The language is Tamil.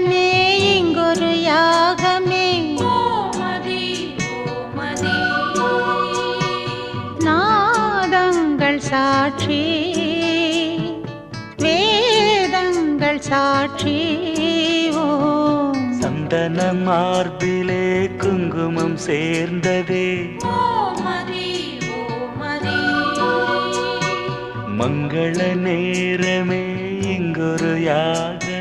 நேரமே இங்கொரு யாகமே நாதங்கள் சாட்சி வேதங்கள் சாட்சி ஓம் சந்தன மார்பிலே குங்குமம் சேர்ந்ததே மங்கள நேரமே இங்கொரு யாக